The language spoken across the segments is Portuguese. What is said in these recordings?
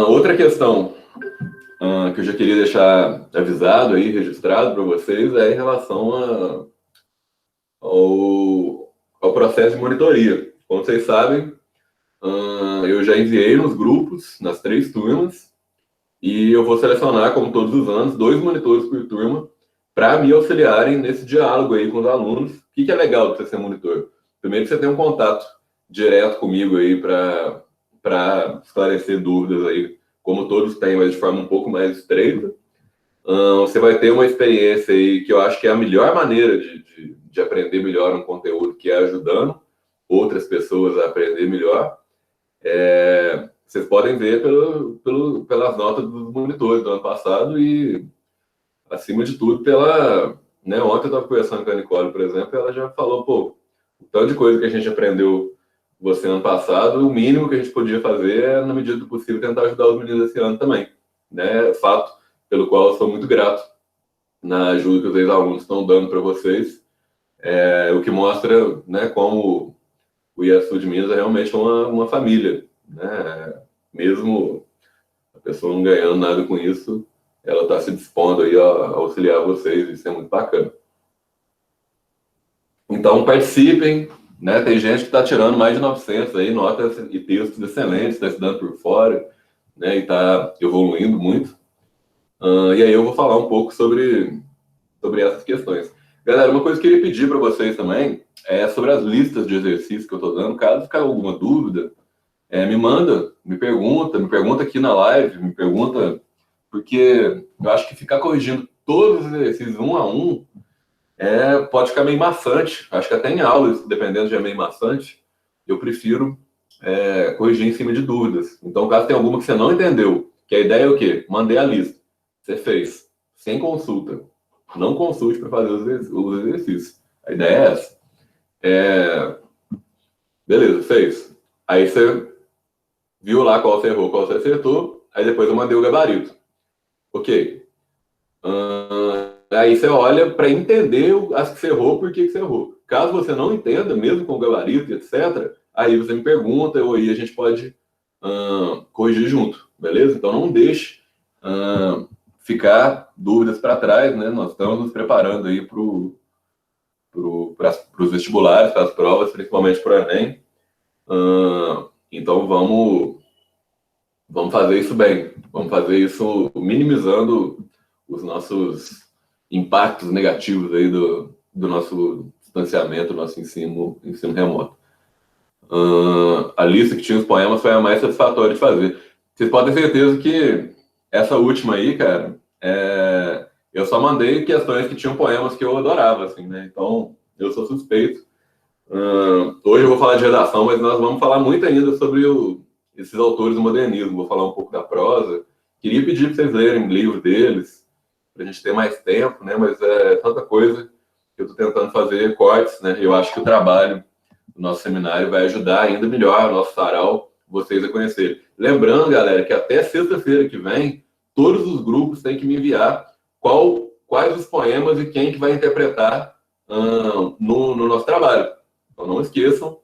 Outra questão que eu já queria deixar avisado aí, registrado para vocês, é em relação ao processo de monitoria. Como vocês sabem, eu já enviei nos grupos, nas 3 turmas, e eu vou selecionar, como todos os anos, 2 monitores por turma para me auxiliarem nesse diálogo aí com os alunos. O que é legal de você ser monitor? Primeiro que você tem um contato direto comigo aí para esclarecer dúvidas aí, como todos têm, mas de forma um pouco mais estreita. Você vai ter uma experiência aí que eu acho que é a melhor maneira de aprender melhor um conteúdo, que é ajudando outras pessoas a aprender melhor. Vocês podem ver pelas notas dos monitores do ano passado e, acima de tudo, né, ontem eu estava conversando com a Nicole, por exemplo, e ela já falou, pô, o tanto de coisa que a gente aprendeu você ano passado, o mínimo que a gente podia fazer é, na medida do possível, tentar ajudar os meninos esse ano também. Né? Fato pelo qual eu sou muito grato na ajuda que os ex-alunos estão dando para vocês, o que mostra, né, como o IASU de Minas é realmente uma família. Né? Mesmo a pessoa não ganhando nada com isso, ela está se dispondo aí a auxiliar vocês, isso é muito bacana. Então, participem, né? Tem gente que está tirando mais de 900 aí, notas e textos excelentes, está estudando por fora, né? E está evoluindo muito. E aí eu vou falar um pouco sobre essas questões. Galera, uma coisa que eu queria pedir para vocês também é sobre as listas de exercícios que eu estou dando. Caso ficar alguma dúvida, me manda, me pergunta aqui na live, me pergunta, porque eu acho que ficar corrigindo todos os exercícios um a um pode ficar meio maçante. Acho que até em aulas, dependendo de meio maçante, eu prefiro corrigir em cima de dúvidas. Então, caso tenha alguma que você não entendeu, que a ideia é o quê? Mandei a lista. Você fez, sem consulta. Não consulte para fazer os exercícios. A ideia é essa. Beleza, fez. Aí você viu lá qual você errou, qual você acertou. Aí depois eu mandei o gabarito. Ok. Aí você olha para entender as que você errou, por que você errou. Caso você não entenda, mesmo com o gabarito, etc., aí você me pergunta, ou aí a gente pode corrigir junto, beleza? Então não deixe ficar dúvidas para trás, né? Nós estamos nos preparando aí para os vestibulares, para as provas, principalmente para o Enem. Então vamos fazer isso bem, vamos fazer isso minimizando os nossos impactos negativos aí do nosso distanciamento, do nosso ensino remoto. A lista que tinha os poemas foi a mais satisfatória de fazer. Vocês podem ter certeza que essa última aí, cara, eu só mandei questões que tinham poemas que eu adorava, assim, né? Então, eu sou suspeito. Hoje eu vou falar de redação, mas nós vamos falar muito ainda sobre esses autores do modernismo. Vou falar um pouco da prosa. Queria pedir para vocês lerem livros deles, para a gente ter mais tempo, né? Mas é tanta coisa que eu estou tentando fazer cortes, né? Eu acho que o trabalho do nosso seminário vai ajudar ainda melhor o nosso sarau, vocês a conhecerem. Lembrando, galera, que até sexta-feira que vem, todos os grupos têm que me enviar quais os poemas e quem que vai interpretar no nosso trabalho. Então não esqueçam,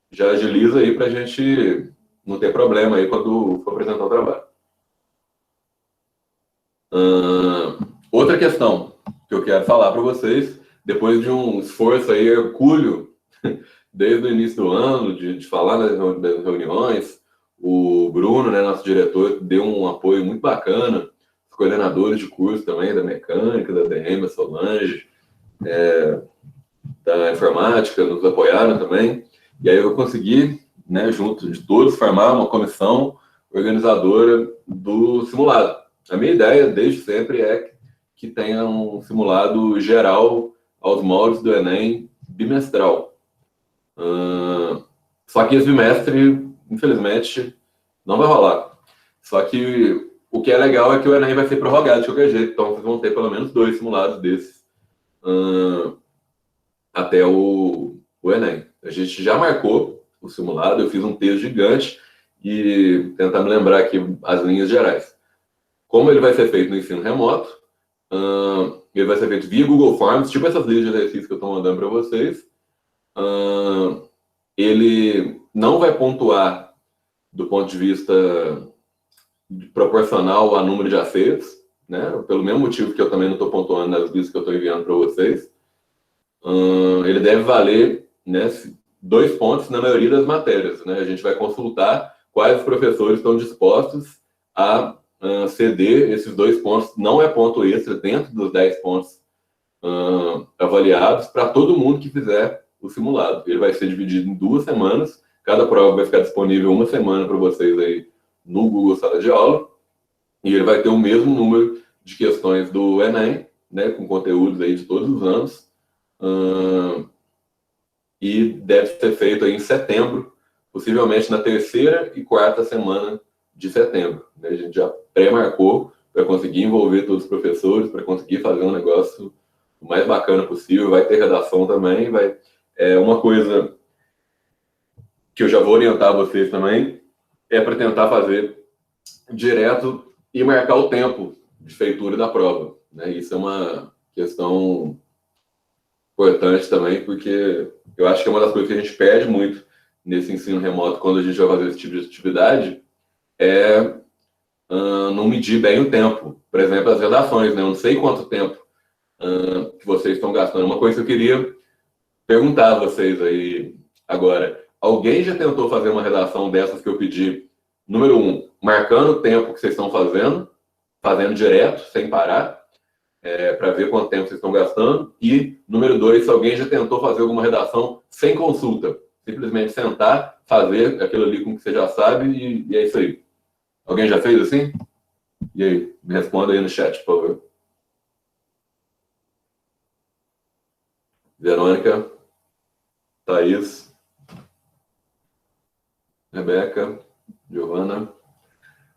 já agiliza aí para a gente não ter problema aí quando for apresentar o trabalho. Outra questão que eu quero falar para vocês, depois de um esforço aí hercúleo, desde o início do ano, de falar nas reuniões, o Bruno, né, nosso diretor, deu um apoio muito bacana, os coordenadores de curso também, da mecânica, da DM, a Solange, da informática, nos apoiaram também, e aí eu consegui, né, junto de todos, formar uma comissão organizadora do simulado. A minha ideia, desde sempre, é que tenha um simulado geral aos moldes do Enem bimestral. Só que esse bimestre, infelizmente, não vai rolar. Só que o que é legal é que o Enem vai ser prorrogado de qualquer jeito, então vocês vão ter pelo menos 2 simulados desses até o Enem. A gente já marcou o simulado, eu fiz um texto gigante e tentar me lembrar aqui as linhas gerais. Como ele vai ser feito no ensino remoto, ele vai ser feito via Google Forms, tipo essas listas de exercícios que eu estou mandando para vocês. Ele não vai pontuar do ponto de vista proporcional ao número de acertos, né? Pelo mesmo motivo que eu também não estou pontuando nas listas que eu estou enviando para vocês. Ele deve valer, né, 2 pontos na maioria das matérias, né? A gente vai consultar quais os professores estão dispostos a ceder esses 2 pontos, não é ponto extra, dentro dos 10 pontos avaliados, para todo mundo que fizer o simulado. Ele vai ser dividido em 2 semanas, cada prova vai ficar disponível 1 semana para vocês aí no Google Sala de Aula, e ele vai ter o mesmo número de questões do Enem, né, com conteúdos aí de todos os anos, e deve ser feito aí em setembro, possivelmente na 3ª e 4ª semana de setembro. Né? A gente já pré-marcou para conseguir envolver todos os professores, para conseguir fazer um negócio o mais bacana possível. Vai ter redação também, uma coisa que eu já vou orientar vocês também, é para tentar fazer direto e marcar o tempo de feitura da prova. Né? Isso é uma questão importante também, porque eu acho que é uma das coisas que a gente perde muito nesse ensino remoto quando a gente vai fazer esse tipo de atividade, é não medir bem o tempo. Por exemplo, as redações, né? Eu não sei quanto tempo que vocês estão gastando. Uma coisa que eu queria perguntar a vocês aí agora. Alguém já tentou fazer uma redação dessas que eu pedi? Número 1, marcando o tempo que vocês estão fazendo direto, sem parar, para ver quanto tempo vocês estão gastando. E, número 2, se alguém já tentou fazer alguma redação sem consulta. Simplesmente sentar, fazer aquilo ali com que você já sabe e é isso aí. Alguém já fez assim? E aí? Me responda aí no chat, por favor. Verônica, Thaís, Rebeca, Giovana.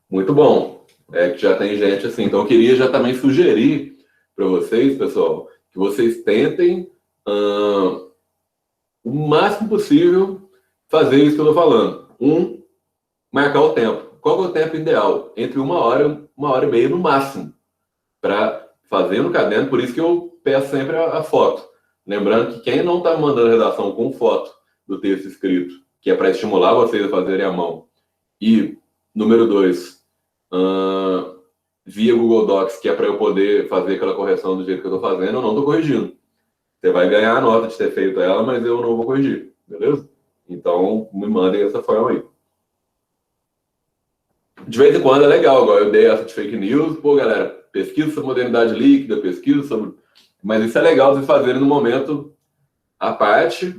Muito bom. Que já tem gente assim. Então, eu queria já também sugerir para vocês, pessoal, que vocês tentem o máximo possível fazer isso que eu estou falando. Marcar o tempo. Qual é o tempo ideal? Entre 1h e 1h30 no máximo, para fazer no caderno. Por isso que eu peço sempre a foto. Lembrando que quem não está mandando redação com foto do texto escrito, que é para estimular vocês a fazerem à mão, e número 2, via Google Docs, que é para eu poder fazer aquela correção do jeito que eu estou fazendo, eu não estou corrigindo. Você vai ganhar a nota de ter feito ela, mas eu não vou corrigir, beleza? Então, me mandem dessa forma aí. De vez em quando é legal, igual eu dei essa de fake news, pô, galera, pesquisa sobre modernidade líquida, pesquisa sobre... Mas isso é legal vocês fazerem no momento à parte,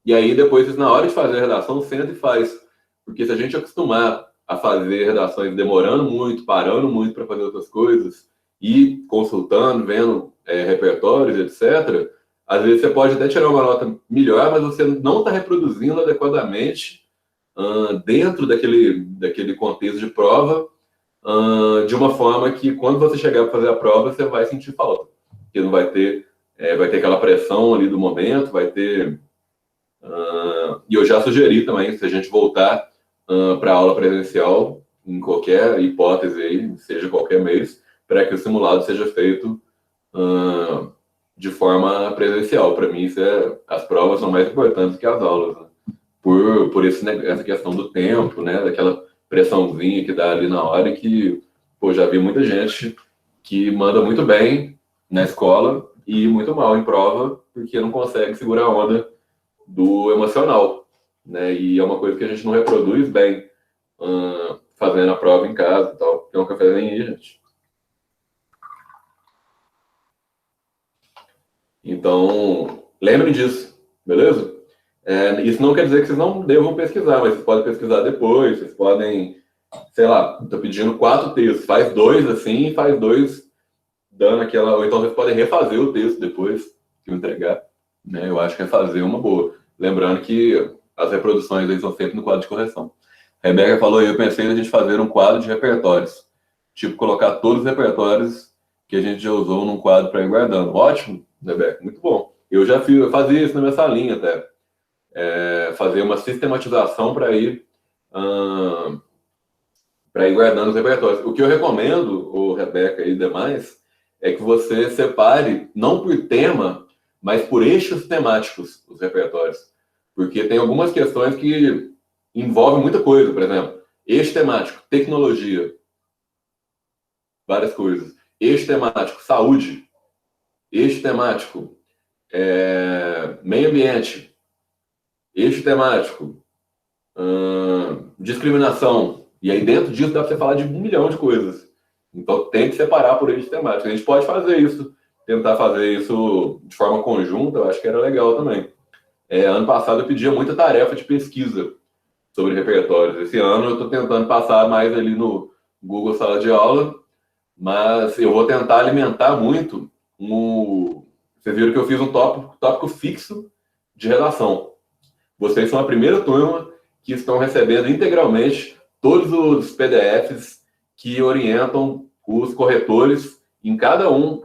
e aí depois, na hora de fazer a redação, senta e faz. Porque se a gente acostumar a fazer redações demorando muito, parando muito para fazer outras coisas, e consultando, vendo repertórios, etc., às vezes você pode até tirar uma nota melhor, mas você não está reproduzindo adequadamente dentro daquele contexto de prova, de uma forma que quando você chegar para fazer a prova, você vai sentir falta. Porque não vai ter aquela pressão ali do momento, vai ter... e eu já sugeri também, se a gente voltar para a aula presencial, em qualquer hipótese aí, seja qualquer mês, para que o simulado seja feito de forma presencial. Para mim, as provas são mais importantes que as aulas, né? Por essa questão do tempo, né? Daquela pressãozinha que dá ali na hora, que já vi muita gente que manda muito bem na escola e muito mal em prova, porque não consegue segurar a onda do emocional, né? E é uma coisa que a gente não reproduz bem fazendo a prova em casa e tal. Tem um cafezinho aí, gente. Então, lembrem disso, beleza? Isso não quer dizer que vocês não devam pesquisar, mas vocês podem pesquisar depois, vocês podem, sei lá, estou pedindo 4 textos, faz 2 assim, faz 2 dando aquela... Ou então vocês podem refazer o texto depois que eu entregar, né? Eu acho que refazer é uma boa. Lembrando que as reproduções aí são sempre no quadro de correção. A Rebeca falou aí, eu pensei na gente fazer um quadro de repertórios. Tipo, colocar todos os repertórios que a gente já usou num quadro para ir guardando. Ótimo, Rebeca, muito bom. Eu fazia isso na minha salinha até. Fazer uma sistematização para ir guardando os repertórios. O que eu recomendo, Rebeca e demais, é que você separe, não por tema, mas por eixos temáticos, os repertórios. Porque tem algumas questões que envolvem muita coisa, por exemplo, eixo temático, tecnologia. várias coisas. Eixo temático, saúde. Eixo temático, meio ambiente. Eixo temático, discriminação. E aí dentro disso dá para você falar de 1 milhão de coisas. Então tem que separar por eixo temático. A gente pode fazer isso, tentar fazer isso de forma conjunta, eu acho que era legal também. Ano passado eu pedia muita tarefa de pesquisa sobre repertórios. Esse ano eu estou tentando passar mais ali no Google Sala de Aula, mas eu vou tentar alimentar muito Vocês viram que eu fiz um tópico fixo de redação. Vocês são a primeira turma que estão recebendo integralmente todos os PDFs que orientam os corretores em cada um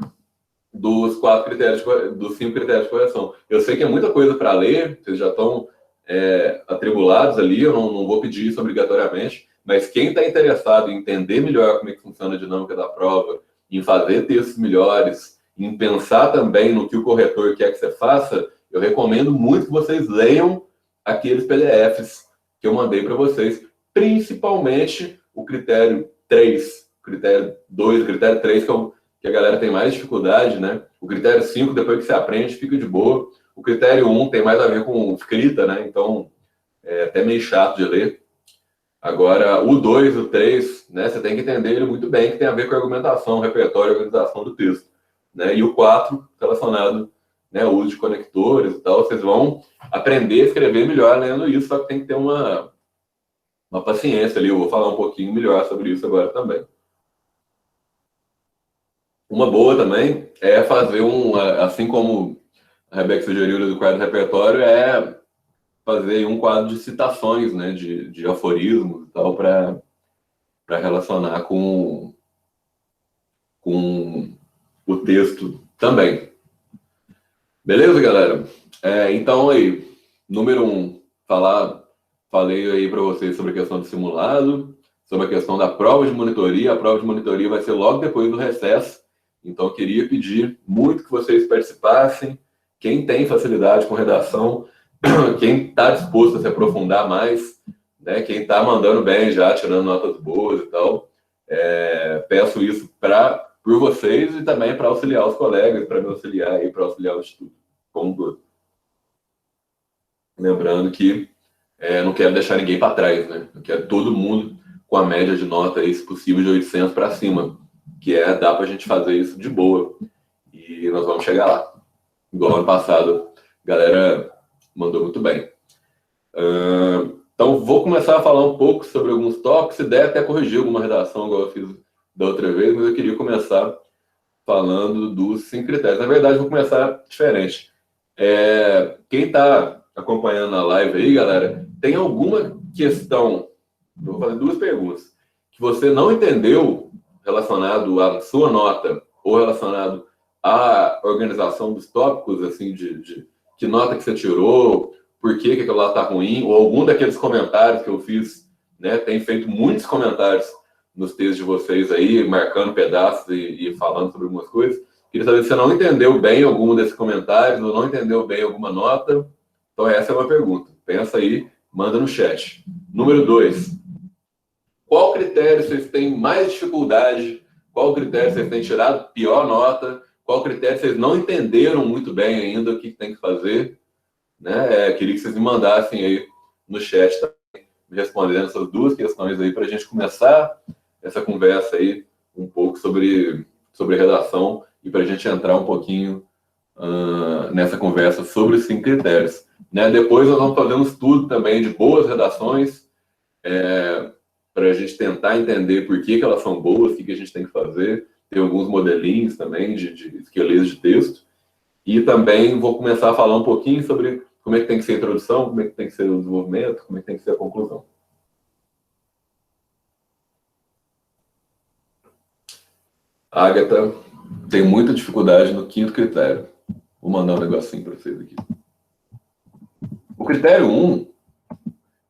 dos 5 critérios de correção. Eu sei que é muita coisa para ler, vocês já estão atribulados ali, eu não vou pedir isso obrigatoriamente, mas quem está interessado em entender melhor como é que funciona a dinâmica da prova, em fazer textos melhores, em pensar também no que o corretor quer que você faça, eu recomendo muito que vocês leiam aqueles PDFs que eu mandei para vocês, principalmente o critério 3, critério 2, critério 3, que a galera tem mais dificuldade, né? O critério 5, depois que você aprende, fica de boa. O critério 1 tem mais a ver com escrita, né? Então, é até meio chato de ler. Agora, o 2, o 3, né? Você tem que entender ele muito bem, que tem a ver com a argumentação, repertório e organização do texto. Né? E o 4, relacionado ao uso de conectores e tal. Vocês vão aprender a escrever melhor lendo isso, só que tem que ter uma paciência ali. Eu vou falar um pouquinho melhor sobre isso agora também. Uma boa também é fazer assim como a Rebeca sugeriu do quadro do repertório, é fazer um quadro de citações, né, de aforismos e tal, para relacionar com o texto também. Beleza, galera? Então aí, número 1, falei aí para vocês sobre a questão do simulado, sobre a questão da prova de monitoria. A prova de monitoria vai ser logo depois do recesso. Então, eu queria pedir muito que vocês participassem. Quem tem facilidade com redação, quem está disposto a se aprofundar mais, né? Quem está mandando bem já, tirando notas boas e tal, peço isso por vocês e também para auxiliar os colegas, para me auxiliar e para auxiliar o Instituto como todo. Lembrando que não quero deixar ninguém para trás, né? Eu quero todo mundo com a média de nota, aí, se possível, de 800 para cima. Dá para a gente fazer isso de boa. E nós vamos chegar lá. Igual ano passado, a galera mandou muito bem. Então, vou começar a falar um pouco sobre alguns tópicos. Se der, até corrigir alguma redação, igual eu fiz da outra vez, mas eu queria começar falando dos 5 critérios. Na verdade, vou começar diferente. Quem está acompanhando a live aí, galera, tem alguma questão, eu vou fazer 2 perguntas, que você não entendeu relacionado à sua nota ou relacionado à organização dos tópicos, assim, de que nota que você tirou, por que aquilo lá está ruim, ou algum daqueles comentários que eu fiz, né? Tem feito muitos comentários nos textos de vocês aí, marcando pedaços e falando sobre algumas coisas. Queria saber se você não entendeu bem algum desses comentários, ou não entendeu bem alguma nota. Então, essa é uma pergunta. Pensa aí, manda no chat. Número 2. Qual critério vocês têm mais dificuldade? Qual critério vocês têm tirado pior nota? Qual critério vocês não entenderam muito bem ainda o que tem que fazer? Né? Queria que vocês me mandassem aí no chat também, respondendo essas 2 questões aí, para a gente começar essa conversa aí um pouco sobre redação e para a gente entrar um pouquinho nessa conversa sobre os 5 critérios. Né? Depois nós vamos fazer um estudo também de boas redações, para a gente tentar entender por que elas são boas, o que a gente tem que fazer. Tem alguns modelinhos também de esqueletos de texto. E também vou começar a falar um pouquinho sobre como é que tem que ser a introdução, como é que tem que ser o desenvolvimento, como é que tem que ser a conclusão. Agatha tem muita dificuldade no 5º critério. Vou mandar um negocinho para vocês aqui. O critério 1,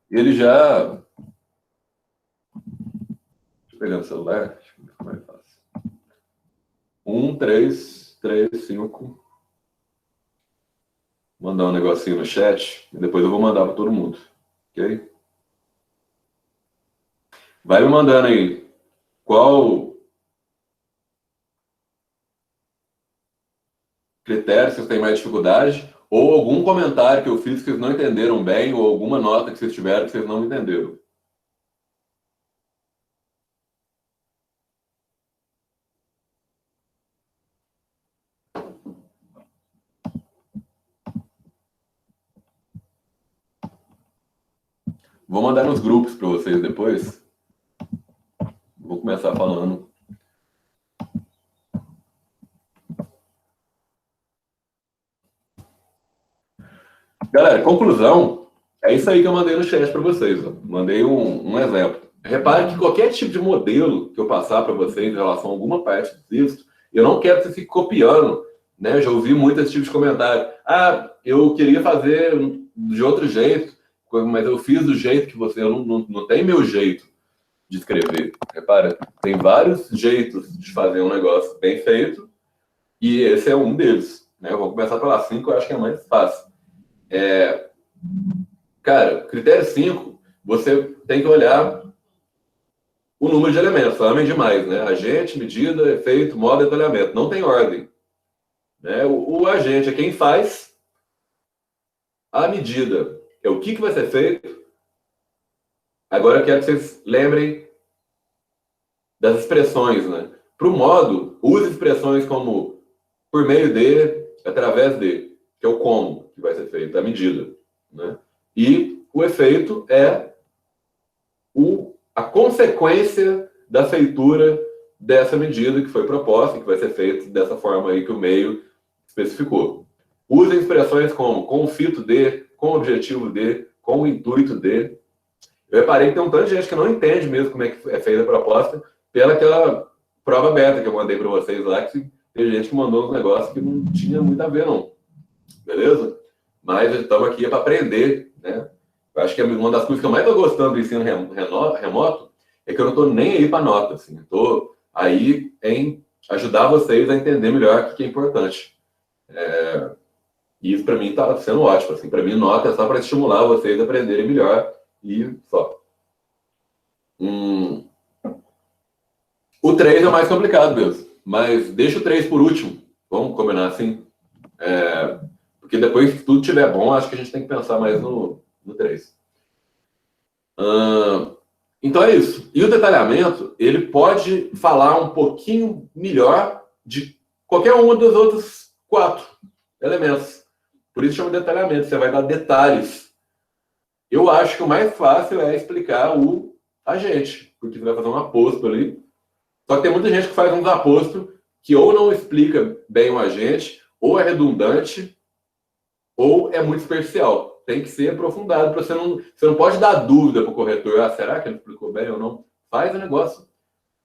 ele já... Deixa eu pegar no celular, acho que fica mais fácil. 1, 3, 3, 5. Mandar um negocinho no chat e depois eu vou mandar para todo mundo. Ok? Vai me mandando aí qual critério vocês têm mais dificuldade, ou algum comentário que eu fiz que vocês não entenderam bem, ou alguma nota que vocês tiveram que vocês não entenderam. Vou mandar nos grupos para vocês depois. Vou começar falando. Galera, conclusão, é isso aí que eu mandei no chat para vocês. Ó. Mandei um exemplo. Repare que qualquer tipo de modelo que eu passar para vocês em relação a alguma parte do texto, eu não quero que você fique copiando. Né? Eu já ouvi muito esse tipo de comentário. Ah, eu queria fazer de outro jeito, mas eu fiz do jeito que você... não tem meu jeito de escrever. Repara, tem vários jeitos de fazer um negócio bem feito, e esse é um deles. Né? Eu vou começar pela 5, eu acho que é mais fácil. Cara, critério 5, você tem que olhar o número de elementos, amem demais, né? Agente, medida, efeito, modo, detalhamento. Não tem ordem. Né? O agente é quem faz, a medida é o que vai ser feito. Agora eu quero que vocês lembrem das expressões, né? Para o modo, use expressões como por meio de, através de, que é o como que vai ser feito, a medida. Né? E o efeito é a consequência da feitura dessa medida que foi proposta, que vai ser feita dessa forma aí que o meio especificou. Use expressões como com o fito de, com o objetivo de, com o intuito de. Eu reparei que tem um tanto de gente que não entende mesmo como é que é feita a proposta pela aquela prova aberta que eu mandei para vocês lá, que tem gente que mandou uns negócios que não tinha muito a ver, não. Beleza? Mas estamos aqui para aprender, né? Eu acho que uma das coisas que eu mais estou gostando do ensino remoto é que eu não estou nem aí para nota, assim. Estou aí em ajudar vocês a entender melhor o que é importante. E isso para mim está sendo ótimo. Assim. Para mim, nota é só para estimular vocês a aprenderem melhor e só. O 3 é o mais complicado mesmo. Mas deixa o 3 por último. Vamos combinar assim? Porque depois que tudo estiver bom, acho que a gente tem que pensar mais no 3. Então é isso. E o detalhamento, ele pode falar um pouquinho melhor de qualquer um dos outros 4 elementos. Por isso chama de detalhamento. Você vai dar detalhes. Eu acho que o mais fácil é explicar o agente, porque você vai fazer um aposto ali. Só que tem muita gente que faz uns apostos que ou não explica bem o agente, ou é redundante, ou é muito superficial. Tem que ser aprofundado, para você não pode dar dúvida para o corretor. Será que ele explicou bem ou não? Faz o negócio.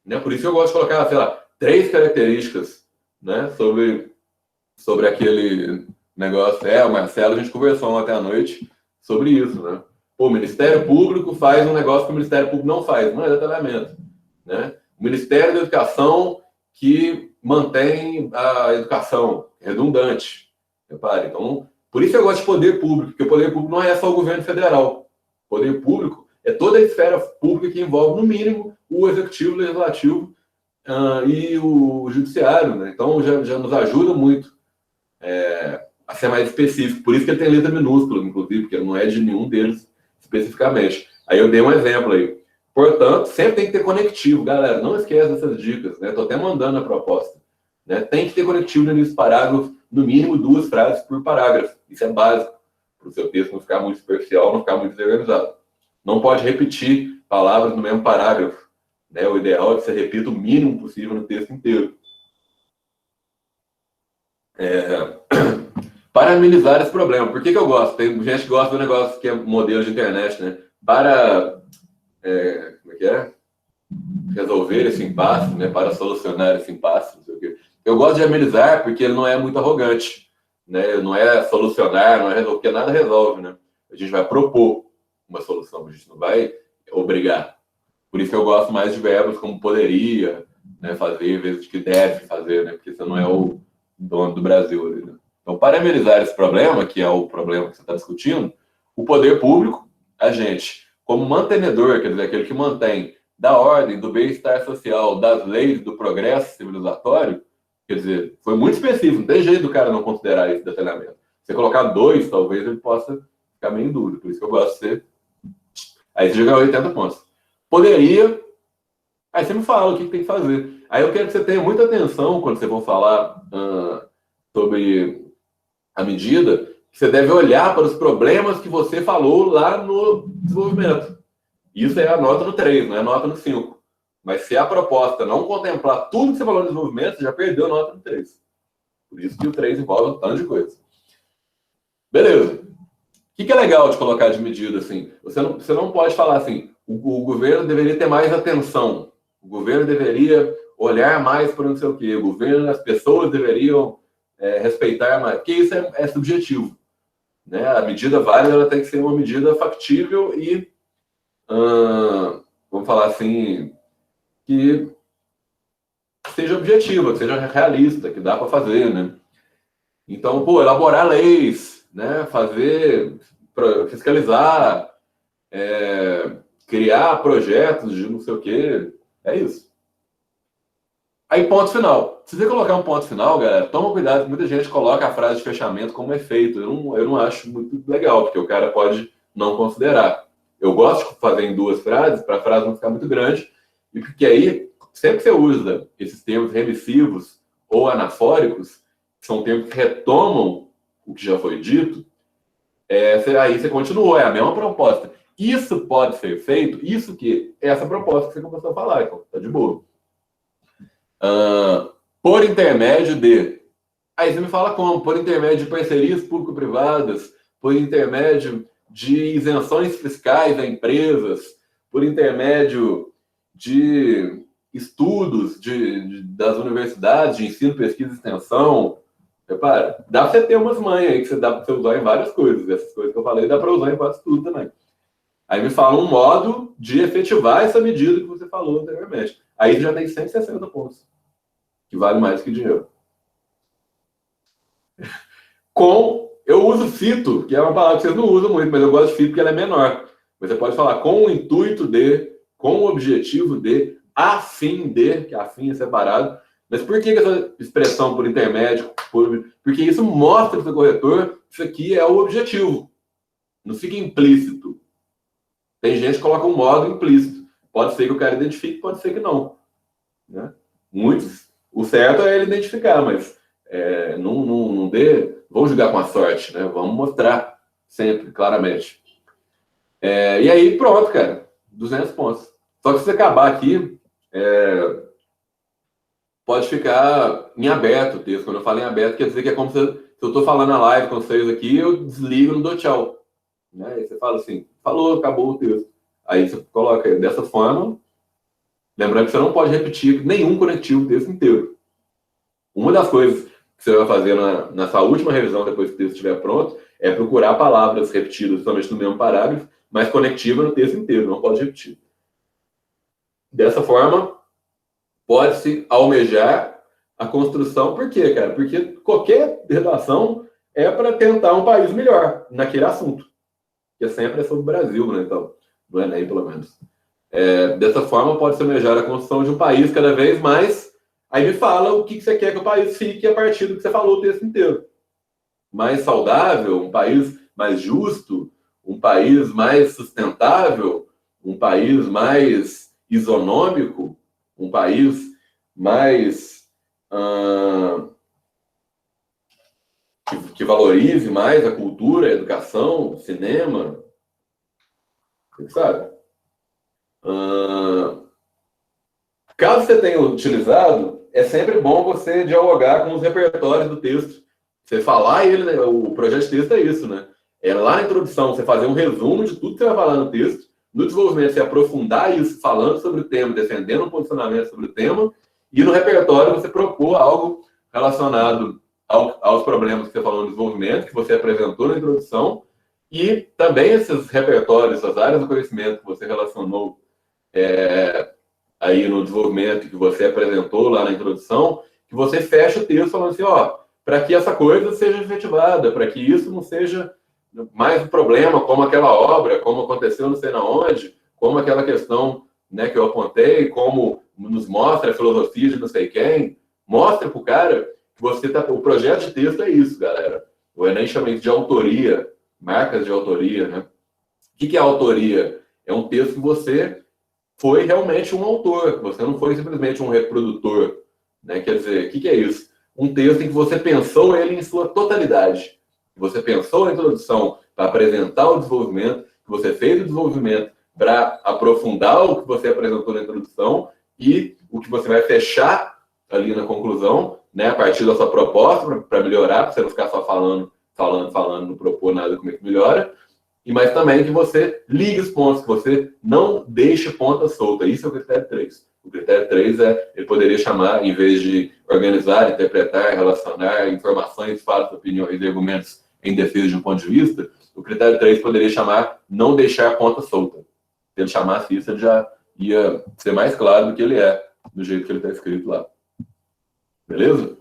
Né? Por isso que eu gosto de colocar, sei lá, 3 características, né, sobre aquele negócio. O Marcelo, a gente conversou ontem à noite sobre isso. Né? O Ministério Público faz um negócio que o Ministério Público não faz. Não é detalhamento. Né? O Ministério da Educação que mantém a educação redundante. Repare, então... Por isso eu gosto de poder público, porque o poder público não é só o governo federal. O poder público é toda a esfera pública que envolve, no mínimo, o executivo, o legislativo e o judiciário. Né? Então, já nos ajuda muito a ser mais específico. Por isso que ele tem letra minúscula, inclusive, porque não é de nenhum deles especificamente. Aí eu dei um exemplo aí. Portanto, sempre tem que ter conectivo. Galera, não esqueça dessas dicas. Estou até mandando a proposta. Né? Tem que ter conectivo no início do parágrafo, no mínimo 2 frases por parágrafo. Isso é básico, para o seu texto não ficar muito superficial, não ficar muito desorganizado. Não pode repetir palavras no mesmo parágrafo. Né? O ideal é que você repita o mínimo possível no texto inteiro. Para minimizar esse problema. Por que eu gosto? Tem gente que gosta do negócio que é modelo de internet, né? Para... como é que é? Resolver esse impasse, né? Para solucionar esse impasse, não sei o quê. Eu gosto de amenizar porque ele não é muito arrogante, né? Não é solucionar, não é resolver, porque nada resolve, né? A gente vai propor uma solução, a gente não vai obrigar. Por isso que eu gosto mais de verbos como poderia, né, fazer, em vez de que deve fazer, né? Porque você não é o dono do Brasil ali, né? Então, para amenizar esse problema, que é o problema que você está discutindo, o poder público, a gente, como mantenedor, quer dizer, aquele que mantém da ordem, do bem-estar social, das leis, do progresso civilizatório, Quer dizer, foi muito específico, não tem jeito do cara não considerar esse detalhamento. Se você colocar 2, talvez ele possa ficar meio duro. Por isso que eu gosto de ser. Aí você joga 80 pontos. Poderia. Aí você me fala o que tem que fazer. Aí eu quero que você tenha muita atenção quando você for falar sobre a medida, que você deve olhar para os problemas que você falou lá no desenvolvimento. Isso é a nota no 3, não é a nota no 5. Mas se a proposta não contemplar tudo que você falou no desenvolvimento, você já perdeu a nota no 3. Por isso que o 3 envolve um tanto de coisa. Beleza. O que é legal de colocar de medida assim? Você não pode falar assim, o governo deveria ter mais atenção, o governo deveria olhar mais para não sei o quê, o governo, as pessoas deveriam respeitar mais, porque isso é subjetivo. Né? A medida válida ela tem que ser uma medida factível e, vamos falar assim, que seja objetiva, que seja realista, que dá para fazer, né? Então, elaborar leis, né? Fiscalizar, criar projetos de não sei o quê, é isso. Aí, ponto final. Se você colocar um ponto final, galera, toma cuidado, que muita gente coloca a frase de fechamento como efeito. Eu não acho muito legal, porque o cara pode não considerar. Eu gosto de fazer em 2 frases, para a frase não ficar muito grande, e porque aí, sempre que você usa esses termos remissivos ou anafóricos, que são termos que retomam o que já foi dito, aí você continuou, é a mesma proposta. Isso pode ser feito, isso que é essa proposta que você começou a falar, então tá de boa. Por intermédio de... Aí você me fala como? Por intermédio de parcerias público-privadas, por intermédio de isenções fiscais a empresas, por intermédio de estudos das universidades, de ensino, pesquisa e extensão. Repara, dá para você ter umas manhas aí que dá para você usar em várias coisas. Essas coisas que eu falei dá para usar em quase tudo também. Aí me fala um modo de efetivar essa medida que você falou anteriormente. Aí já tem 160 pontos, que vale mais que dinheiro. Eu uso fito, que é uma palavra que vocês não usam muito, mas eu gosto de fito porque ela é menor. Você pode falar com o intuito de, com o objetivo de, a fim de, que a fim é separado. Mas por que essa expressão por intermédio? Porque isso mostra para o corretor que isso aqui é o objetivo. Não fica implícito. Tem gente que coloca um modo implícito. Pode ser que o cara identifique, pode ser que não. Né? Muitos, o certo é ele identificar, mas não dê... Vamos jogar com a sorte, né? Vamos mostrar sempre, claramente. E aí, pronto, cara. 200 pontos. Só que se você acabar aqui, pode ficar em aberto o texto. Quando eu falo em aberto, quer dizer que é como se eu estou falando na live com vocês aqui, eu desligo e não dou tchau. Né? Aí você fala assim, falou, acabou o texto. Aí você coloca dessa forma, lembrando que você não pode repetir nenhum conectivo o texto inteiro. Uma das coisas que você vai fazer na sua última revisão, depois que o texto estiver pronto, é procurar palavras repetidas somente no mesmo parágrafo, mas conectiva no texto inteiro, não pode repetir. Dessa forma, pode-se almejar a construção. Por quê, cara? Porque qualquer redação é para tentar um país melhor naquele assunto. Que sempre é sobre o Brasil, né? Então, do Enem, pelo menos. Dessa forma, pode-se almejar a construção de um país cada vez mais... Aí me fala o que você quer que o país fique a partir do que você falou o texto inteiro. Mais saudável, um país mais justo, um país mais sustentável, um país mais isonômico, um país mais que valorize mais a cultura, a educação, o cinema. Você sabe? Caso você tenha utilizado, é sempre bom você dialogar com os repertórios do texto. Você falar ele, né? O projeto de texto é isso, né? É lá na introdução, você fazer um resumo de tudo que você vai falar no texto. No desenvolvimento, você aprofundar isso falando sobre o tema, defendendo um posicionamento sobre o tema. E no repertório, você propor algo relacionado aos problemas que você falou no desenvolvimento, que você apresentou na introdução. E também esses repertórios, essas áreas do conhecimento que você relacionou aí no desenvolvimento, que você apresentou lá na introdução, que você fecha o texto falando assim, para que essa coisa seja efetivada, para que isso não seja mais um problema, como aquela obra, como aconteceu não sei na onde, como aquela questão, né, que eu apontei, como nos mostra a filosofia de não sei quem. Mostra para o cara que você tá... O projeto de texto é isso, galera. O Enem chama isso de autoria, marcas de autoria, né? O que é autoria? É um texto que você foi realmente um autor, você não foi simplesmente um reprodutor, né? Quer dizer, o que é isso? Um texto em que você pensou ele em sua totalidade. Você pensou a introdução para apresentar o desenvolvimento, que você fez o desenvolvimento para aprofundar o que você apresentou na introdução e o que você vai fechar ali na conclusão, né? A partir da sua proposta para melhorar, para você não ficar só falando, não propor nada como é que melhora. Mas também que você ligue os pontos, que você não deixe ponta solta. Isso é o critério 3. O critério 3 ele poderia chamar, em vez de organizar, interpretar, relacionar informações, fatos, opiniões e argumentos em defesa de um ponto de vista, o critério 3 poderia chamar não deixar ponta solta. Se ele chamasse isso, ele já ia ser mais claro do que ele é, do jeito que ele está escrito lá. Beleza?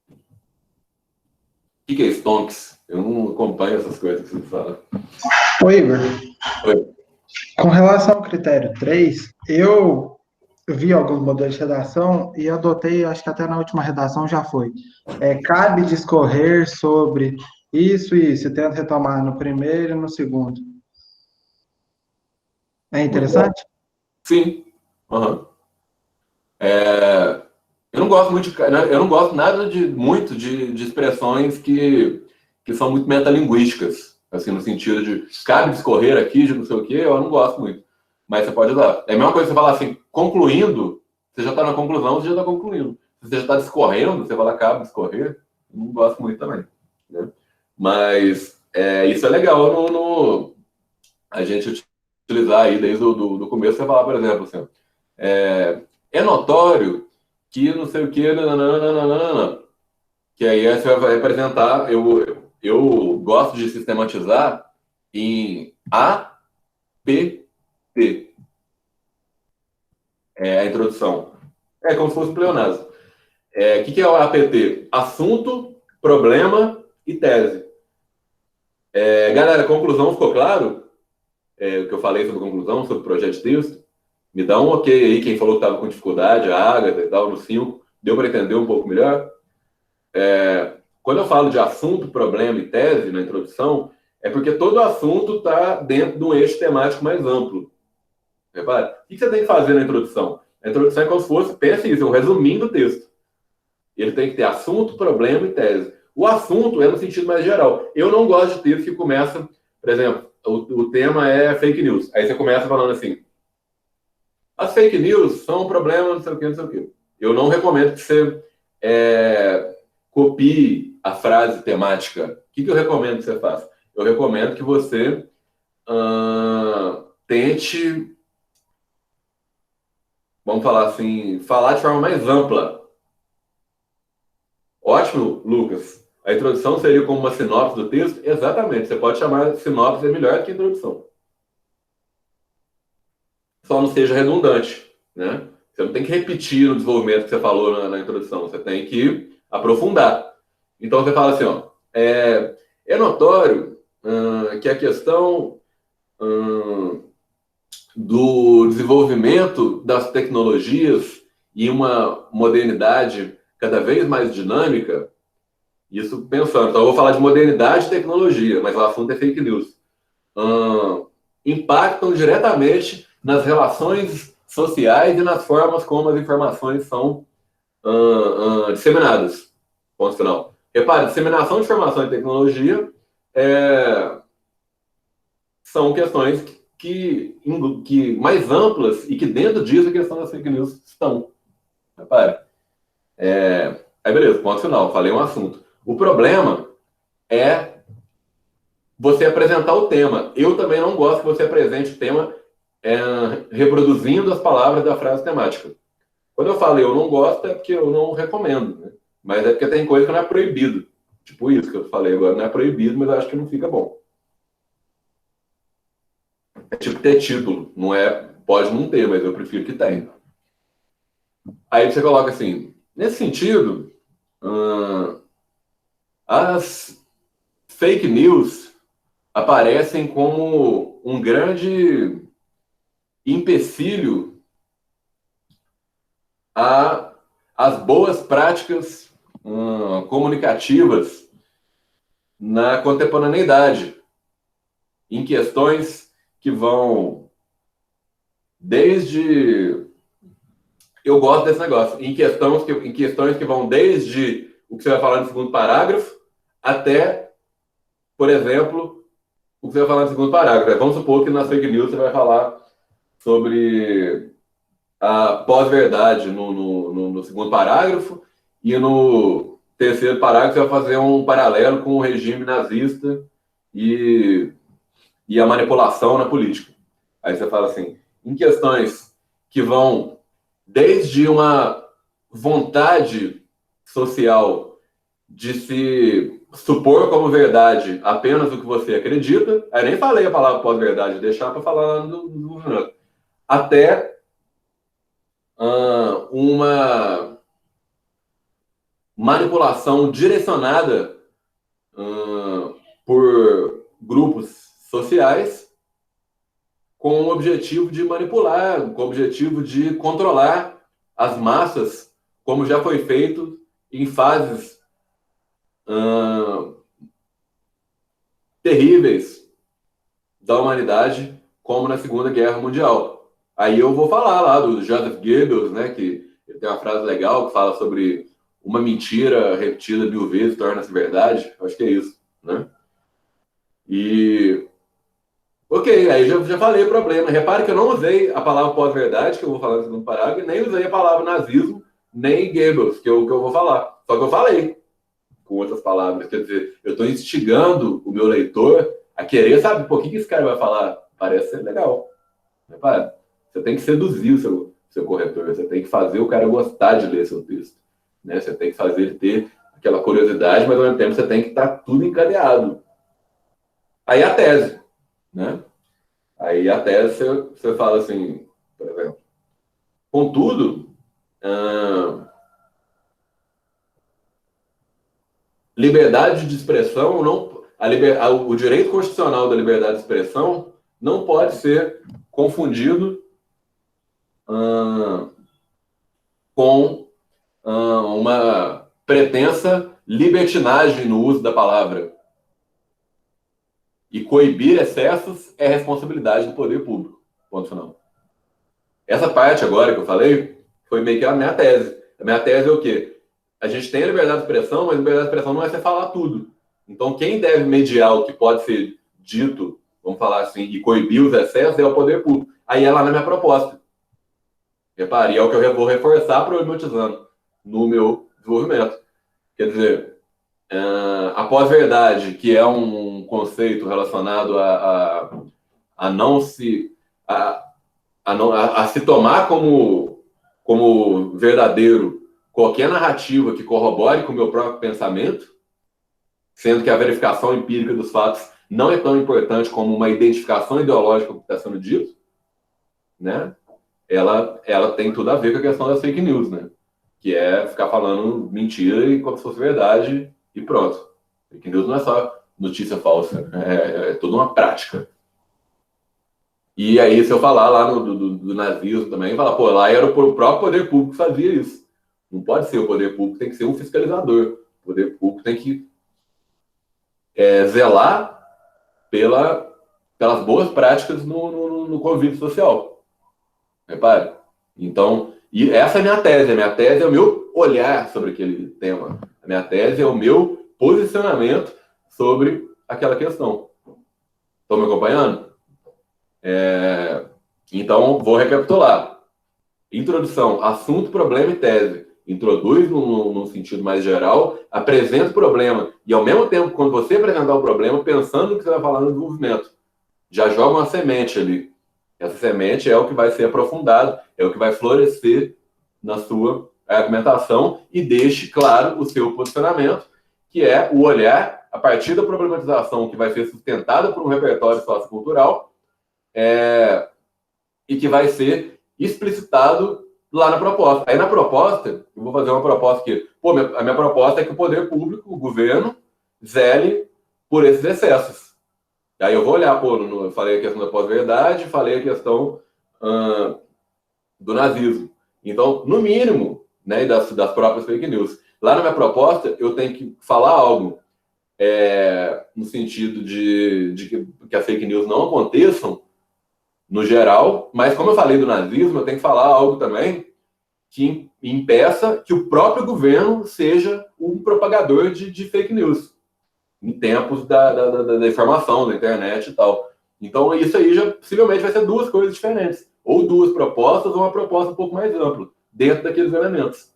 O que é stonks? Eu não acompanho essas coisas que você fala. Oi, Igor. Oi. Com relação ao critério 3, eu vi alguns modelos de redação e adotei, acho que até na última redação já foi. Cabe discorrer sobre isso e isso, tenta retomar no primeiro e no segundo. É interessante? Sim. Uhum. Eu não gosto muito eu não gosto nada muito de expressões que são muito metalinguísticas, assim, no sentido de cabe discorrer aqui, de não sei o quê, eu não gosto muito. Mas você pode usar. É a mesma coisa que você falar assim, concluindo, você já está na conclusão, você já está concluindo. Se você já está discorrendo, você fala cabe discorrer, eu não gosto muito também. Né? Mas isso é legal a gente utilizar aí desde o começo, você falar, por exemplo, assim, é notório que não sei o que, nananana, que aí você vai apresentar, eu gosto de sistematizar em A, P, T. É a introdução. É como se fosse um pleonasmo. O que é o APT? Assunto, problema e tese. Galera, conclusão ficou claro? O que eu falei sobre conclusão, sobre projeto de texto? Me dá um ok aí, quem falou que estava com dificuldade, a Agatha e tal, no 5. Deu para entender um pouco melhor? Quando eu falo de assunto, problema e tese na introdução, é porque todo assunto está dentro de um eixo temático mais amplo. Repara, o que você tem que fazer na introdução? A introdução é como se fosse, pense isso, um resuminho do texto. Ele tem que ter assunto, problema e tese. O assunto é no sentido mais geral. Eu não gosto de texto que começa, por exemplo, o tema é fake news. Aí você começa falando assim, as fake news são um problema, não sei o que, não sei o que. Eu não recomendo que você copie a frase temática. O que eu recomendo que você faça? Eu recomendo que você tente, vamos falar assim, falar de forma mais ampla. Ótimo, Lucas. A introdução seria como uma sinopse do texto? Exatamente. Você pode chamar de sinopse, é melhor do que introdução. Só não seja redundante, né? Você não tem que repetir o desenvolvimento que você falou na introdução. Você tem que aprofundar. Então, você fala assim, ó, é notório que a questão do desenvolvimento das tecnologias e uma modernidade cada vez mais dinâmica, isso pensando. Então, eu vou falar de modernidade e tecnologia, mas o assunto é fake news. Impactam diretamente nas relações sociais e nas formas como as informações são disseminadas. Ponto final. Repare, disseminação de informação e tecnologia são questões que mais amplas e que dentro disso a questão das fake news estão. Repare. Aí beleza, ponto final. Falei um assunto. O problema é você apresentar o tema. Eu também não gosto que você apresente o tema reproduzindo as palavras da frase temática. Quando eu falo eu não gosto, é porque eu não recomendo, né? Mas é porque tem coisa que não é proibido. Tipo isso que eu falei agora, não é proibido, mas eu acho que não fica bom. É tipo ter título, não é, pode não ter, mas eu prefiro que tenha. Aí você coloca assim, nesse sentido, as fake news aparecem como um grande empecilho a as boas práticas comunicativas na contemporaneidade, em questões que vão desde... Eu gosto desse negócio, em questões que vão desde o que você vai falar no segundo parágrafo até, por exemplo, o que você vai falar no segundo parágrafo. Vamos supor que na fake news você vai falar sobre a pós-verdade no segundo parágrafo, e no terceiro parágrafo você vai fazer um paralelo com o regime nazista e a manipulação na política. Aí você fala assim, em questões que vão desde uma vontade social de se supor como verdade apenas o que você acredita, aí nem falei a palavra pós-verdade, deixar para falar lá no até uma manipulação direcionada por grupos sociais com o objetivo de manipular, com o objetivo de controlar as massas, como já foi feito em fases terríveis da humanidade, como na Segunda Guerra Mundial. Aí eu vou falar lá do Joseph Goebbels, né, que ele tem uma frase legal que fala sobre uma mentira repetida 1000 vezes torna-se verdade. Acho que é isso, né? E... Ok, aí já falei o problema. Repare que eu não usei a palavra pós-verdade, que eu vou falar no segundo parágrafo, nem usei a palavra nazismo, nem Goebbels, que eu vou falar. Só que eu falei com outras palavras. Quer dizer, eu estou instigando o meu leitor a querer, sabe, por que esse cara vai falar? Parece ser legal. Repare, você tem que seduzir o seu corretor, você tem que fazer o cara gostar de ler seu texto. Né? Você tem que fazer ele ter aquela curiosidade, mas ao mesmo tempo você tem que estar tudo encadeado. Aí a tese, né? Aí a tese você fala assim, por exemplo, contudo, liberdade de expressão, o direito constitucional da liberdade de expressão não pode ser confundido com uma pretensa libertinagem no uso da palavra. E coibir excessos é responsabilidade do poder público. Ponto final. Essa parte agora que eu falei foi meio que a minha tese. A minha tese é o quê? A gente tem a liberdade de expressão, mas a liberdade de expressão não é você falar tudo. Então, quem deve mediar o que pode ser dito, vamos falar assim, e coibir os excessos é o poder público. Aí é lá na minha proposta. Repare, é o que eu vou reforçar problematizando no meu desenvolvimento. Quer dizer, a pós-verdade, que é um conceito relacionado a não se... a se tomar como verdadeiro qualquer narrativa que corrobore com o meu próprio pensamento, sendo que a verificação empírica dos fatos não é tão importante como uma identificação ideológica que está sendo dito, né? Ela tem tudo a ver com a questão das fake news, né? Que é ficar falando mentira e como se fosse verdade e pronto. Fake news não é só notícia falsa, é toda uma prática. E aí, se eu falar lá do nazismo também, falar, pô, lá era o próprio poder público que fazia isso. Não pode ser o poder público, tem que ser um fiscalizador. O poder público tem que zelar pelas boas práticas no convívio social. Repare? Então, e essa é a minha tese. A minha tese é o meu olhar sobre aquele tema. A minha tese é o meu posicionamento sobre aquela questão. Estão me acompanhando? Então, vou recapitular. Introdução, assunto, problema e tese. Introduz num sentido mais geral, apresenta o problema. E, ao mesmo tempo, quando você apresentar o problema, pensando no que você vai falar no desenvolvimento, já joga uma semente ali. Essa semente é o que vai ser aprofundado, é o que vai florescer na sua argumentação e deixe claro o seu posicionamento, que é o olhar a partir da problematização que vai ser sustentada por um repertório sociocultural e que vai ser explicitado lá na proposta. Aí na proposta, eu vou fazer uma proposta aqui. A minha proposta é que o poder público, o governo, zele por esses excessos. Aí eu vou olhar, eu falei a questão da pós-verdade, falei a questão do nazismo. Então, no mínimo, né, e das próprias fake news. Lá na minha proposta, eu tenho que falar algo no sentido de que as fake news não aconteçam no geral, mas como eu falei do nazismo, eu tenho que falar algo também que impeça que o próprio governo seja um propagador de fake news em tempos da informação, da internet e tal. Então, isso aí já possivelmente vai ser duas coisas diferentes. Ou duas propostas, ou uma proposta um pouco mais ampla, dentro daqueles elementos.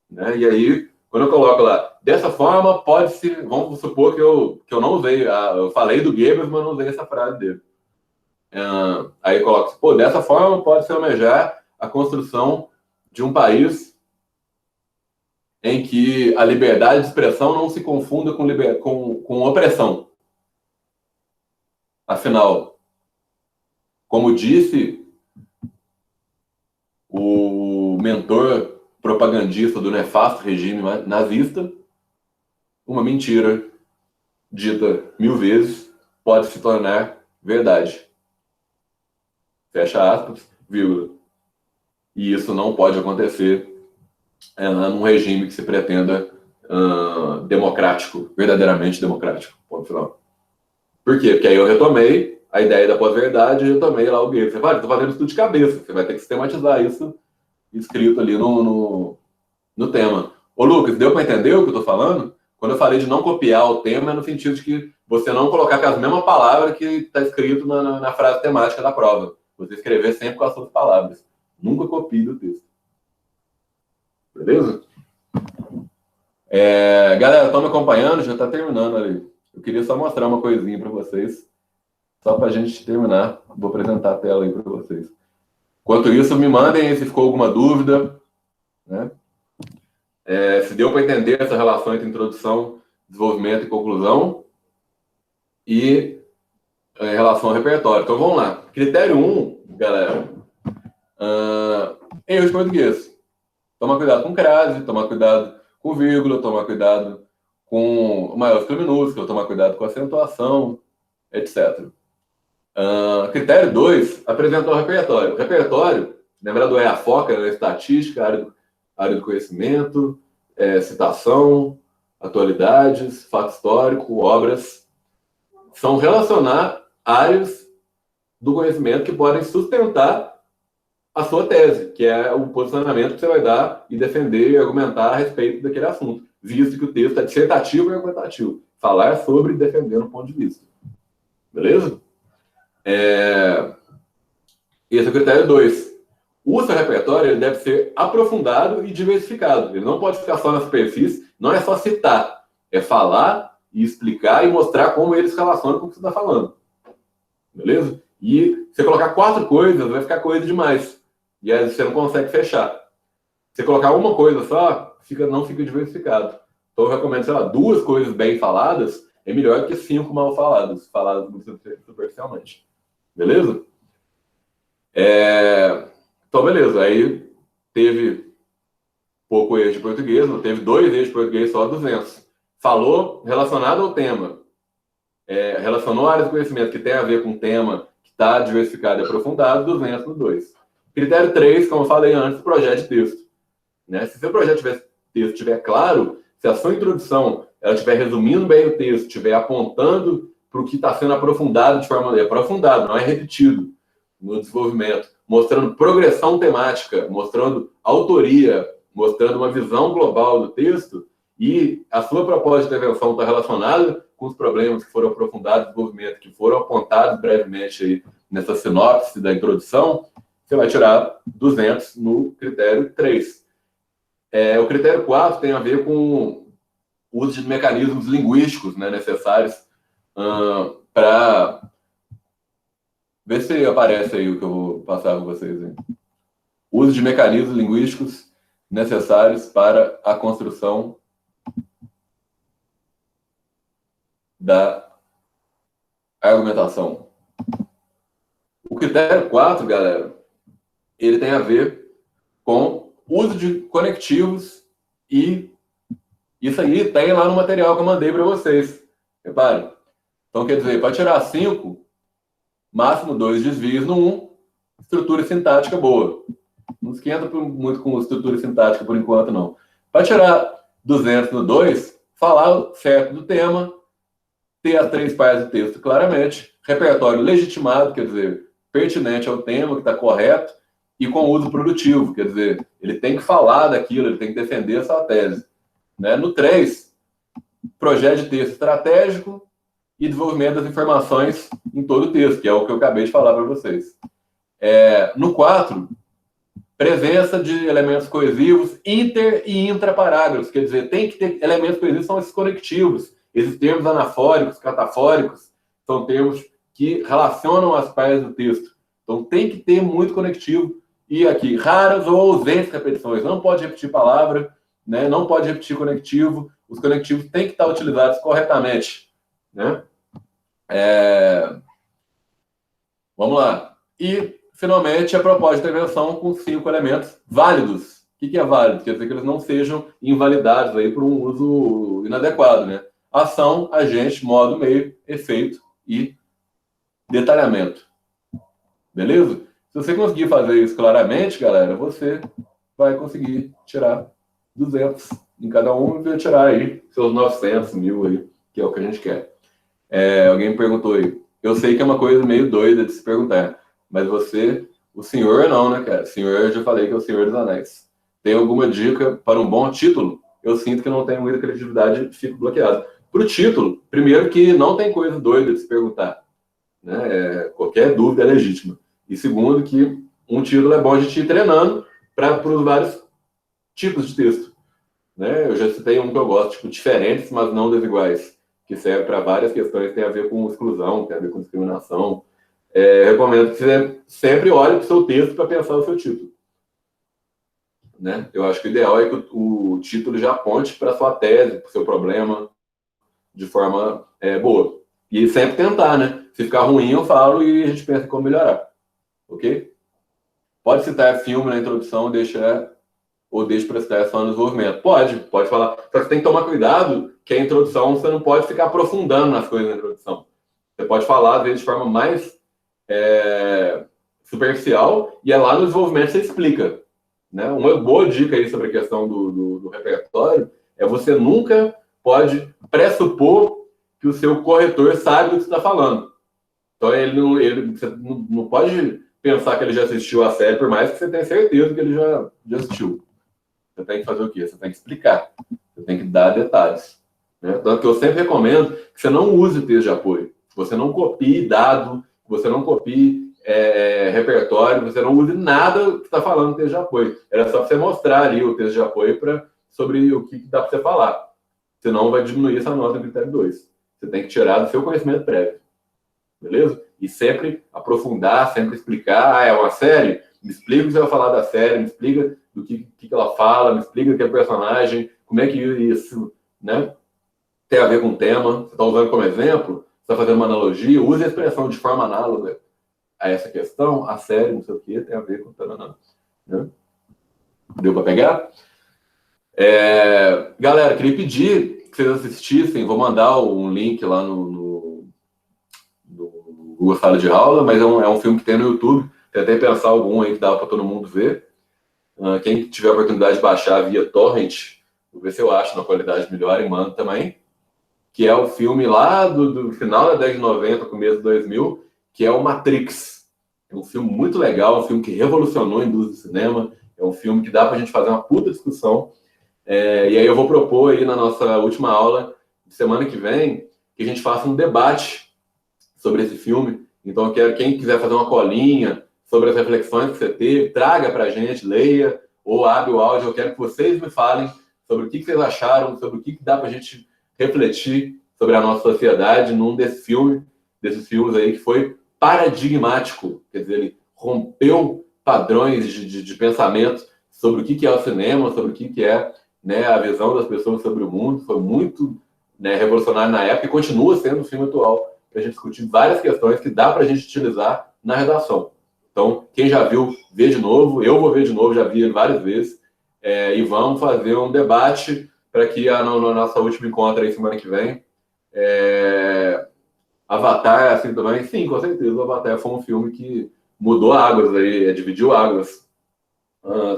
Né? E aí, quando eu coloco lá, dessa forma, pode-se... Vamos supor que eu não usei... eu falei do Goebbels, mas não usei essa frase dele. Aí eu coloco, pô, dessa forma, pode-se almejar a construção de um país em que a liberdade de expressão não se confunda com opressão. Afinal, como disse o mentor propagandista do nefasto regime nazista, uma mentira dita 1000 vezes pode se tornar verdade. Fecha aspas, vírgula. E isso não pode acontecer num regime que se pretenda democrático, verdadeiramente democrático. Ponto final. Por quê? Porque aí eu retomei a ideia da pós-verdade e retomei lá o Goebbels. Você vai, estou fazendo isso de cabeça, você vai ter que sistematizar isso escrito ali no tema. Ô Lucas, deu para entender o que eu estou falando? Quando eu falei de não copiar o tema, é no sentido de que você não colocar com as mesmas palavras que está escrito na frase temática da prova. Você escrever sempre com as suas palavras. Nunca copie do texto. Beleza? Galera, estão me acompanhando? Já está terminando ali. Eu queria só mostrar uma coisinha para vocês. Só para a gente terminar. Vou apresentar a tela aí para vocês. Enquanto isso, me mandem se ficou alguma dúvida. Né? Se deu para entender essa relação entre introdução, desenvolvimento e conclusão. E em relação ao repertório. Então, vamos lá. Critério 1, galera. Erro de português. Tomar cuidado com crase, tomar cuidado com vírgula, tomar cuidado com maiúsculo e minúsculo, tomar cuidado com acentuação, etc. Critério 2, apresentar o repertório. O repertório, lembra do EAFOCA, né? Estatística, área do conhecimento, citação, atualidades, fato histórico, obras. São relacionar áreas do conhecimento que podem sustentar a sua tese, que é o posicionamento que você vai dar e defender e argumentar a respeito daquele assunto, visto que o texto é dissertativo e argumentativo. Falar sobre e defender um ponto de vista. Beleza? Esse é o critério 2. O seu repertório ele deve ser aprofundado e diversificado. Ele não pode ficar só na superfície, não é só citar. É falar e explicar e mostrar como eles se relacionam com o que você está falando. Beleza? E você colocar 4 coisas, vai ficar coisa demais. E aí você não consegue fechar. Se você colocar uma coisa só, não fica diversificado. Então eu recomendo, sei lá, 2 coisas bem faladas é melhor que 5 mal faladas superficialmente. Beleza? Então, beleza. Aí teve pouco erro de português, não teve 2 erros de português, só 200. Falou relacionado ao tema. Relacionou áreas de conhecimento que tem a ver com o tema que está diversificado e aprofundado, 200 no 2. Critério 3, como eu falei antes, projeto de texto. Né? Se o seu projeto de texto estiver claro, se a sua introdução ela estiver resumindo bem o texto, estiver apontando para o que está sendo aprofundado de forma aprofundada, não é repetido no desenvolvimento, mostrando progressão temática, mostrando autoria, mostrando uma visão global do texto, e a sua proposta de intervenção está relacionada com os problemas que foram aprofundados no desenvolvimento, que foram apontados brevemente aí nessa sinopse da introdução, você vai tirar 200 no critério 3. O critério 4 tem a ver com o uso de mecanismos linguísticos, né, necessários para... Vê se aparece aí o que eu vou passar com vocês. Hein? Uso de mecanismos linguísticos necessários para a construção da argumentação. O critério 4, galera, ele tem a ver com uso de conectivos e isso aí tem lá no material que eu mandei para vocês. Reparem. Então, quer dizer, para tirar 5, máximo 2 desvios no 1, estrutura sintática boa. Não esquenta muito com estrutura sintática por enquanto, não. Para tirar 200 no 2, falar certo do tema, ter as 3 partes do texto claramente, repertório legitimado, quer dizer, pertinente ao tema, que está correto, e com uso produtivo, quer dizer, ele tem que falar daquilo, ele tem que defender a sua tese. Né? No 3, projeto de texto estratégico e desenvolvimento das informações em todo o texto, que é o que eu acabei de falar para vocês. No 4, presença de elementos coesivos inter e intraparágrafos, quer dizer, tem que ter elementos coesivos, são esses conectivos, esses termos anafóricos, catafóricos, são termos que relacionam as partes do texto. Então tem que ter muito conectivo. E aqui, raras ou ausentes repetições, não pode repetir palavra, né? Não pode repetir conectivo, os conectivos têm que estar utilizados corretamente. Né? Vamos lá. E, finalmente, a proposta de intervenção com 5 elementos válidos. O que é válido? Quer dizer que eles não sejam invalidados aí por um uso inadequado. Né? Ação, agente, modo, meio, efeito e detalhamento. Beleza? Se você conseguir fazer isso claramente, galera, você vai conseguir tirar 200 em cada um e vai tirar aí seus 900, 1000 aí, que é o que a gente quer. Alguém me perguntou aí. Eu sei que é uma coisa meio doida de se perguntar, mas você, o senhor não, né, cara? O senhor, eu já falei que é o Senhor dos Anéis. Tem alguma dica para um bom título? Eu sinto que não tenho muita criatividade e fico bloqueado. Para o título, primeiro que não tem coisa doida de se perguntar. Né? Qualquer dúvida é legítima. E segundo, que um título é bom a gente ir treinando para os vários tipos de texto. Né? Eu já citei um que eu gosto, tipo, diferentes, mas não desiguais, que serve para várias questões que tem a ver com exclusão, tem a ver com discriminação. Recomendo que você sempre olhe para o seu texto para pensar o seu título. Né? Eu acho que o ideal é que o título já aponte para a sua tese, para o seu problema, de forma boa. E sempre tentar, né? Se ficar ruim, eu falo e a gente pensa em como melhorar. Ok? Pode citar filme na introdução ou deixa para citar só no desenvolvimento. Pode falar. Só que você tem que tomar cuidado que a introdução, você não pode ficar aprofundando nas coisas na introdução. Você pode falar, às vezes, de forma mais superficial, e lá no desenvolvimento você explica. Né? Uma boa dica aí sobre a questão do repertório é você nunca pode pressupor que o seu corretor sabe do que você está falando. Então, você não pode pensar que ele já assistiu a série, por mais que você tenha certeza que ele já assistiu. Você tem que fazer o quê? Você tem que explicar. Você tem que dar detalhes. Né? Então, que eu sempre recomendo que você não use o texto de apoio. Que você não copie dado, que você não copie repertório, você não use nada que está falando no texto de apoio. Era só você mostrar ali o texto de apoio sobre o que dá para você falar. Senão vai diminuir essa nota no critério 2. Você tem que tirar do seu conhecimento prévio. Beleza? E sempre aprofundar, sempre explicar. É uma série? Me explica o que você vai falar da série, me explica do que ela fala, me explica o que é personagem, como é que isso, né, tem a ver com o tema. Você está usando como exemplo, você está fazendo uma analogia, use a expressão de forma análoga a essa questão, a série, não sei o que, tem a ver com o né? Deu para pegar? Galera, queria pedir que vocês assistissem, vou mandar um link lá no Google Sala de Aula, mas é um filme que tem no YouTube. Tentei pensar algum aí que dá para todo mundo ver. Quem tiver a oportunidade de baixar via torrent, vou ver se eu acho na qualidade melhor e mando também. Que é o filme lá do final da década de 90, começo de 2000, que é o Matrix. É um filme muito legal, um filme que revolucionou a indústria do cinema. É um filme que dá para a gente fazer uma puta discussão. E aí eu vou propor aí na nossa última aula de semana que vem que a gente faça um debate sobre esse filme. Então eu quero, quem quiser fazer uma colinha sobre as reflexões que você teve, traga para a gente, leia, ou abre o áudio. Eu quero que vocês me falem sobre o que vocês acharam, sobre o que dá para a gente refletir sobre a nossa sociedade num desses filmes aí que foi paradigmático. Quer dizer, ele rompeu padrões de pensamento sobre o que é o cinema, sobre o que é, né, a visão das pessoas sobre o mundo. Foi muito, né, revolucionário na época e continua sendo um filme atual para a gente discutir várias questões que dá para a gente utilizar na redação. Então, quem já viu, vê de novo. Eu vou ver de novo, já vi ele várias vezes. E vamos fazer um debate para que na nossa última encontro aí semana que vem. Avatar, assim também. Sim, com certeza. O Avatar foi um filme que mudou águas aí, dividiu águas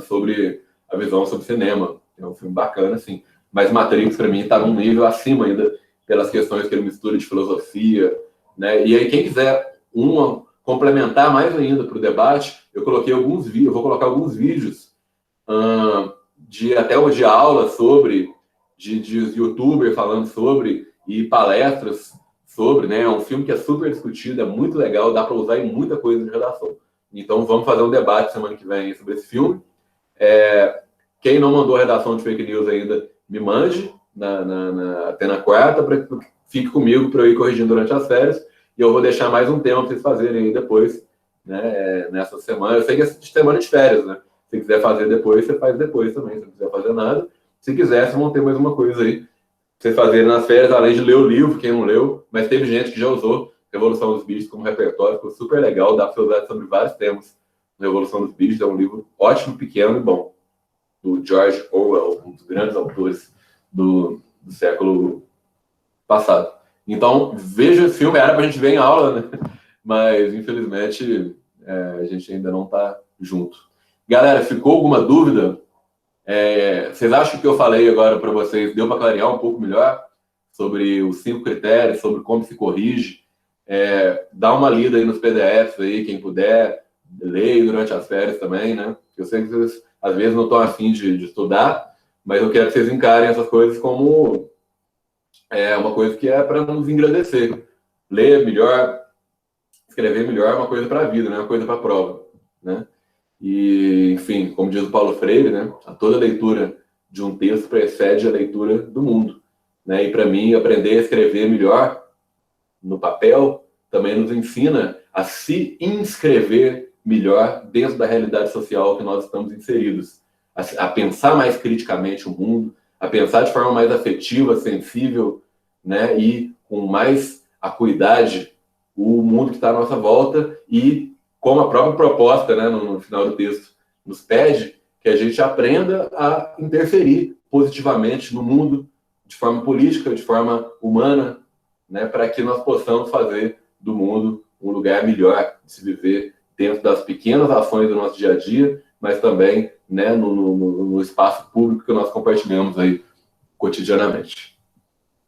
sobre a visão sobre cinema. É um filme bacana, assim. Mas Matrix, para mim, está num nível acima ainda, pelas questões que ele mistura de filosofia, né? E aí, quem quiser complementar mais ainda para o debate, eu coloquei alguns vídeos, eu vou colocar alguns vídeos até hoje aulas sobre, de youtuber falando sobre, e palestras sobre, né? É um filme que é super discutido, é muito legal, dá para usar em muita coisa de redação. Então, vamos fazer um debate semana que vem sobre esse filme. Quem não mandou a redação de fake news ainda, me mande até na quarta, para que fique comigo para eu ir corrigindo durante as férias. E eu vou deixar mais um tema para vocês fazerem aí depois, né, nessa semana. Eu sei que é semana de férias, né? Se quiser fazer depois, você faz depois também. Se não quiser fazer nada, se quiser, vocês vão ter mais uma coisa aí pra vocês fazerem nas férias, além de ler o livro, quem não leu. Mas teve gente que já usou Revolução dos Bichos como repertório, ficou super legal, dá para usar sobre vários temas. Revolução dos Bichos é um livro ótimo, pequeno e bom, do George Orwell, um dos grandes autores do século passado. Então, veja esse filme, era pra gente ver em aula, né? Mas, infelizmente, a gente ainda não tá junto. Galera, ficou alguma dúvida? Vocês acham que eu falei agora para vocês deu para clarear um pouco melhor sobre os 5 critérios, sobre como se corrige? Dá uma lida aí nos PDFs aí, quem puder, leia durante as férias também, né? Eu sei que vocês, às vezes, não estão afim de estudar, mas eu quero que vocês encarem essas coisas como uma coisa que é para nos engrandecer. Ler melhor, escrever melhor é uma coisa para a vida, não é uma coisa para a prova, né? E, enfim, como diz o Paulo Freire, né? A toda leitura de um texto precede a leitura do mundo, né? E para mim, aprender a escrever melhor no papel também nos ensina a se inscrever melhor dentro da realidade social que nós estamos inseridos, a pensar mais criticamente o mundo, a pensar de forma mais afetiva, sensível, né? E com mais acuidade o mundo que está à nossa volta, e como a própria proposta, né, no final do texto nos pede, que a gente aprenda a interferir positivamente no mundo, de forma política, de forma humana, né, para que nós possamos fazer do mundo um lugar melhor de se viver dentro das pequenas ações do nosso dia a dia, mas também, né, no espaço público que nós compartilhamos aí cotidianamente.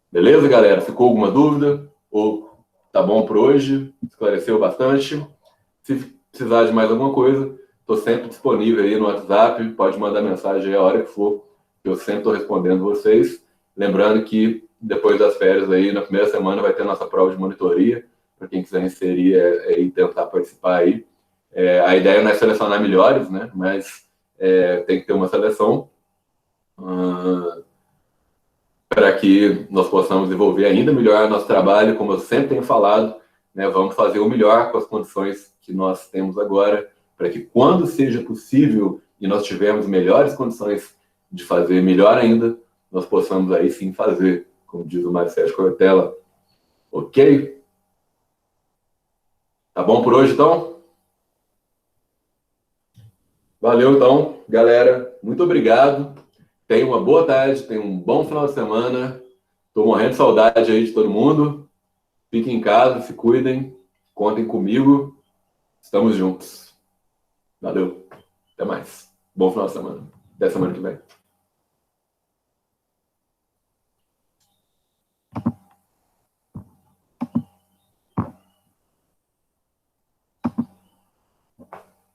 Beleza, galera? Ficou alguma dúvida? Ou tá bom por hoje? Esclareceu bastante? Se precisar de mais alguma coisa, estou sempre disponível aí no WhatsApp, pode mandar mensagem aí a hora que for, que eu sempre estou respondendo vocês. Lembrando que depois das férias aí, na primeira semana, vai ter a nossa prova de monitoria, para quem quiser inserir e tentar participar aí. A ideia não é selecionar melhores, né? Mas tem que ter uma seleção para que nós possamos desenvolver ainda melhor nosso trabalho, como eu sempre tenho falado, né? Vamos fazer o melhor com as condições que nós temos agora, para que quando seja possível e nós tivermos melhores condições de fazer melhor ainda, nós possamos aí sim fazer, como diz o Mário Sérgio Cortella. Ok? Tá bom por hoje, então? Valeu, então, galera. Muito obrigado. Tenha uma boa tarde, tenha um bom final de semana. Estou morrendo de saudade aí de todo mundo. Fiquem em casa, se cuidem, contem comigo. Estamos juntos. Valeu. Até mais. Bom final de semana. Até semana que vem.